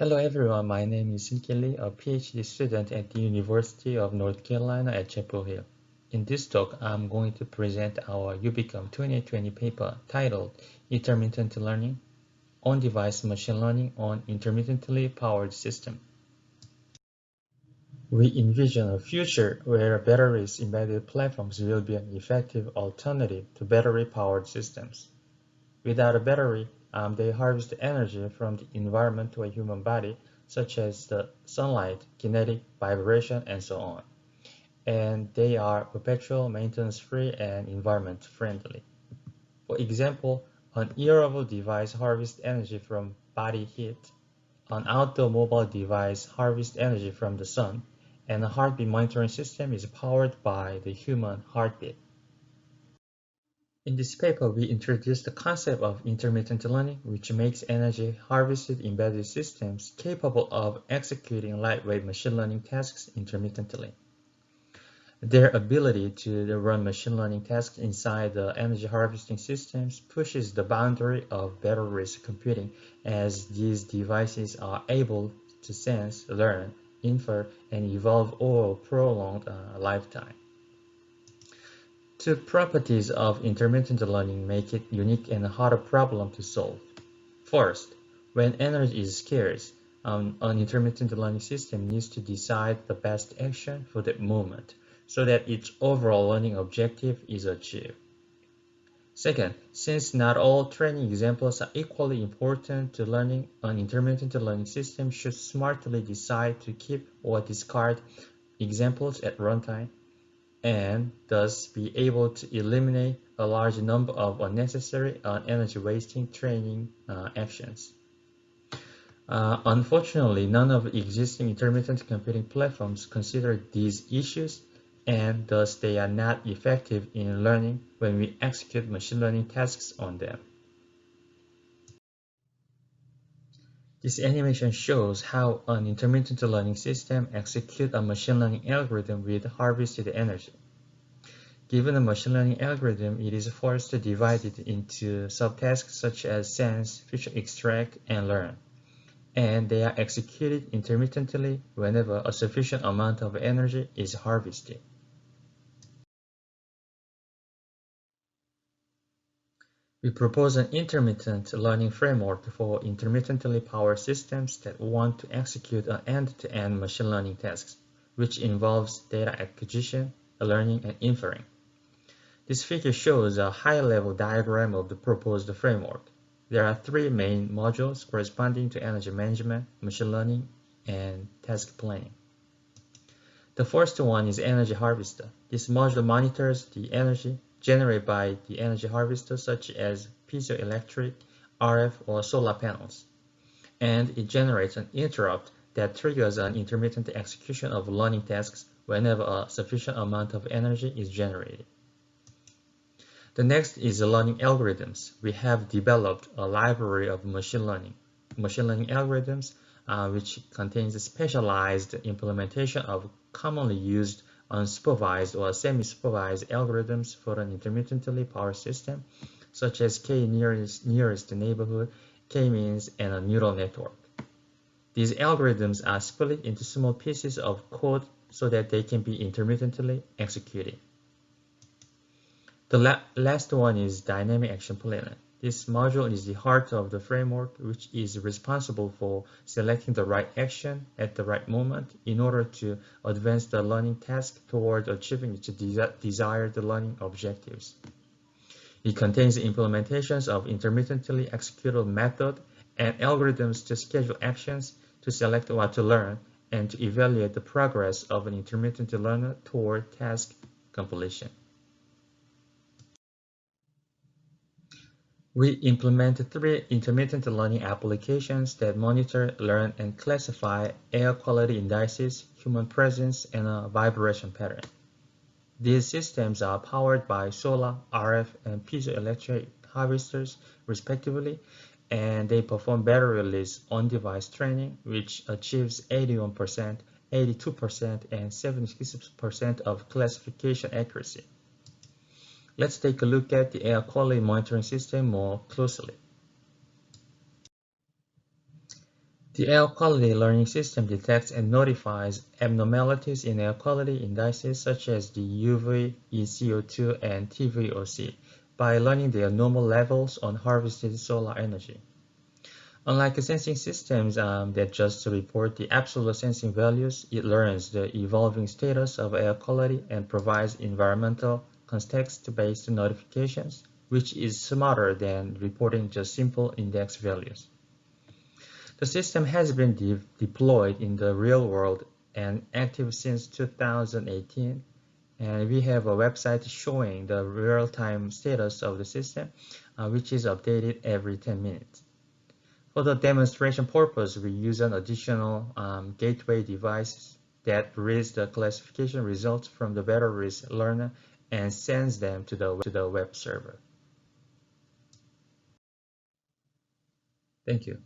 Hello everyone, my name is Lee, a PhD student at the University of North Carolina at Chapel Hill. In this talk, I'm going to present our UbiComp 2020 paper titled Intermittent Learning, On-Device Machine Learning on Intermittently Powered System. We envision a future where batteries embedded platforms will be an effective alternative to battery-powered systems. Without a battery, they harvest energy from the environment to a human body, such as the sunlight, kinetic, vibration, and so on. And they are perpetual, maintenance-free, and environment-friendly. For example, an earable device harvests energy from body heat, an outdoor mobile device harvests energy from the sun, and a heartbeat monitoring system is powered by the human heartbeat. In this paper, we introduce the concept of intermittent learning, which makes energy harvested in embedded systems capable of executing lightweight machine learning tasks intermittently. Their ability to run machine learning tasks inside the energy harvesting systems pushes the boundary of battery-based computing, as these devices are able to sense, learn, infer, and evolve over a prolonged lifetime. Two properties of intermittent learning make it unique and a harder problem to solve. First, when energy is scarce, an intermittent learning system needs to decide the best action for that moment so that its overall learning objective is achieved. Second, since not all training examples are equally important to learning, an intermittent learning system should smartly decide to keep or discard examples at runtime, and thus be able to eliminate a large number of unnecessary and energy-wasting training actions. Unfortunately, none of the existing intermittent computing platforms consider these issues, and thus they are not effective in learning when we execute machine learning tasks on them. This animation shows how an intermittent learning system executes a machine learning algorithm with harvested energy. Given a machine learning algorithm, it is forced to divide it into subtasks such as sense, feature extract, and learn. And they are executed intermittently whenever a sufficient amount of energy is harvested. We propose an intermittent learning framework for intermittently powered systems that want to execute an end-to-end machine learning tasks, which involves data acquisition, learning, and inferring. This figure shows a high-level diagram of the proposed framework. There are three main modules corresponding to energy management, machine learning, and task planning. The first one is energy harvester. This module monitors the energy generated by the energy harvester, such as piezoelectric, RF, or solar panels. And it generates an interrupt that triggers an intermittent execution of learning tasks whenever a sufficient amount of energy is generated. The next is learning algorithms. We have developed a library of machine learning algorithms, which contains a specialized implementation of commonly used unsupervised or semi-supervised algorithms for an intermittently powered system, such as k-nearest neighborhood, k-means, and a neural network. These algorithms are split into small pieces of code so that they can be intermittently executed. The last one is Dynamic Action Planner. This module is the heart of the framework, which is responsible for selecting the right action at the right moment in order to advance the learning task toward achieving its desired learning objectives. It contains implementations of intermittently executable method and algorithms to schedule actions, to select what to learn, and to evaluate the progress of an intermittent learner toward task completion. We implement three intermittent learning applications that monitor, learn, and classify air quality indices, human presence, and a vibration pattern. These systems are powered by solar, RF, and piezoelectric harvesters, respectively, and they perform battery-less on-device training, which achieves 81%, 82%, and 76% of classification accuracy. Let's take a look at the air quality monitoring system more closely. The air quality learning system detects and notifies abnormalities in air quality indices such as the UV, ECO2, and TVOC by learning their normal levels on harvested solar energy. Unlike sensing systems that just report the absolute sensing values, it learns the evolving status of air quality and provides environmental context-based notifications, which is smarter than reporting just simple index values. The system has been deployed in the real world and active since 2018, and we have a website showing the real-time status of the system, which is updated every 10 minutes. For the demonstration purpose, we use an additional gateway device that reads the classification results from the battery's learner and sends them to the web server. Thank you.